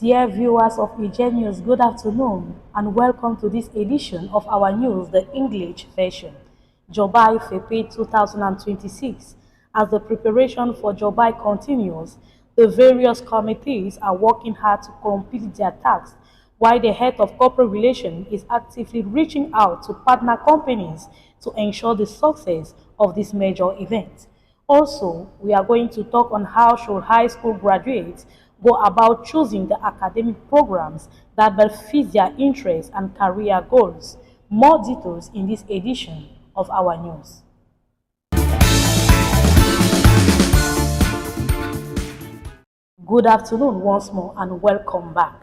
Dear viewers of IUGET News, good afternoon and welcome to this edition of our news, the English version, JOBAI FEPE 2026. As the preparation for JOBAI continues, the various committees are working hard to complete their tasks, while the head of corporate relations is actively reaching out to partner companies to ensure the success of this major event. Also, we are going to talk on how should high school graduates go about choosing the academic programs that will fit their interests and career goals. More details in this edition of our news. Good afternoon once more and welcome back.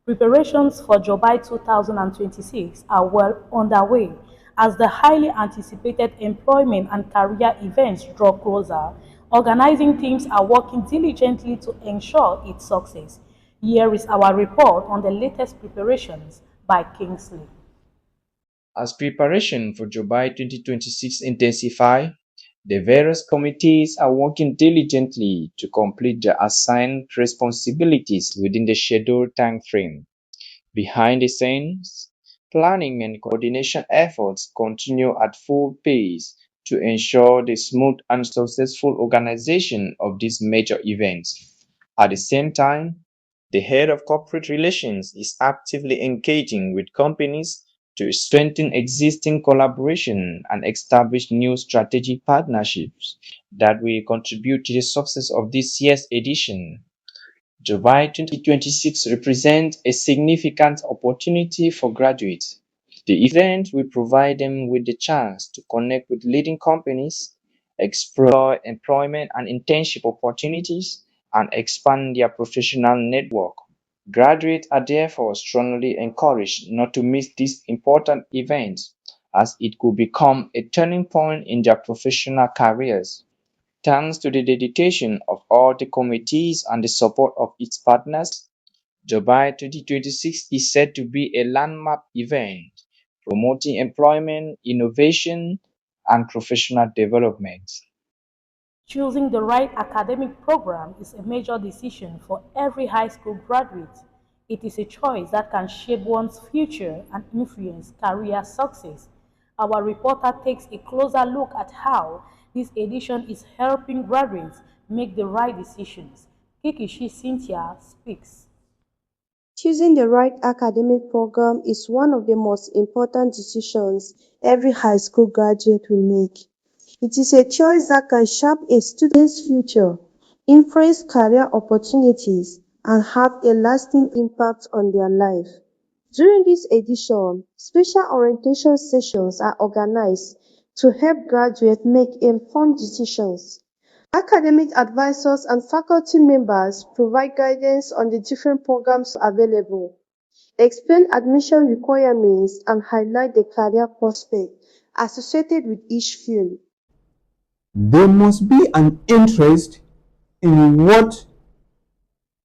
Preparations for JOBAI 2026 are well underway as the highly anticipated employment and career events draw closer. Organizing teams are working diligently to ensure its success. Here is our report on the latest preparations by Kingsley. As preparation for JOBAI 2026 intensify, the various committees are working diligently to complete the assigned responsibilities within the scheduled time frame. Behind the scenes, planning and coordination efforts continue at full pace to ensure the smooth and successful organization of these major events. At the same time, the head of corporate relations is actively engaging with companies to strengthen existing collaboration and establish new strategic partnerships that will contribute to the success of this year's edition. JOBAI 2026 represents a significant opportunity for graduates. The event will provide them with the chance to connect with leading companies, explore employment and internship opportunities, and expand their professional network. Graduates are therefore strongly encouraged not to miss this important event, as it could become a turning point in their professional careers. Thanks to the dedication of all the committees and the support of its partners, JOBAI 2026 is said to be a landmark event, promoting employment, innovation, and professional development. Choosing the right academic program is a major decision for every high school graduate. It is a choice that can shape one's future and influence career success. Our reporter takes a closer look at how this edition is helping graduates make the right decisions. 𝐍𝐄𝐖𝐒 speaks. Choosing the right academic program is one of the most important decisions every high school graduate will make. It is a choice that can shape a student's future, influence career opportunities, and have a lasting impact on their life. During this edition, special orientation sessions are organized to help graduates make informed decisions. Academic advisors and faculty members provide guidance on the different programs available, explain admission requirements, and highlight the career prospects associated with each field. There must be an interest in what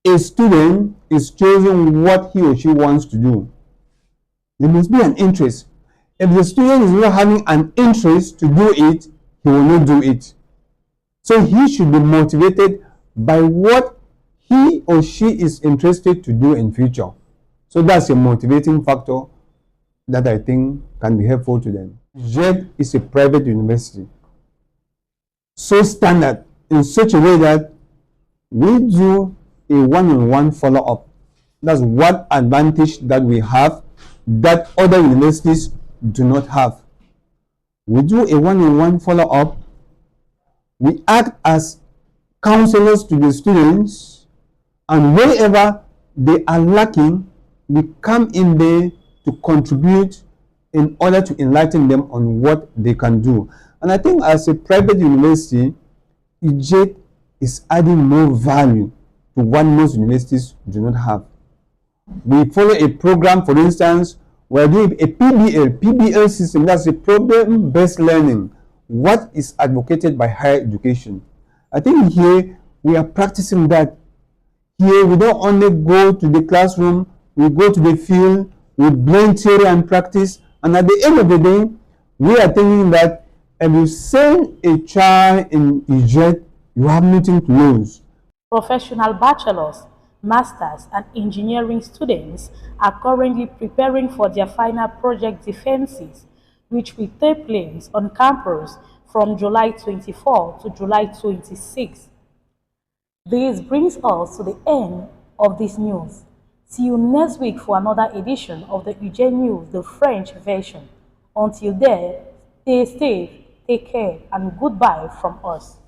a student is choosing, what he or she wants to do. There must be an interest. If the student is not having an interest to do it, he will not do it. So he should be motivated by what he or she is interested to do in future. So that's a motivating factor that I think can be helpful to them. JET is a private university, so standard in such a way that we do a one-on-one follow-up. That's what advantage that we have that other universities do not have. We do a one-on-one follow-up. We act as counselors to the students, and wherever they are lacking, we come in there to contribute in order to enlighten them on what they can do. And I think as a private university, IUGET is adding more value to what most universities do not have. We follow a program, for instance, we're doing a PBL system, that's a problem-based learning. What is advocated by higher education? I think here we are practicing that. Here we don't only go to the classroom, we go to the field, we blend theory and practice, and at the end of the day, we are thinking that if you send a child in IUGET, you have nothing to lose. Professional bachelors Masters, and engineering students are currently preparing for their final project defenses, which will take place on campus from July 24 to July 26. This brings us to the end of this news. See you next week for another edition of the IUGET News, the French version. Until then, stay safe, take care, and goodbye from us.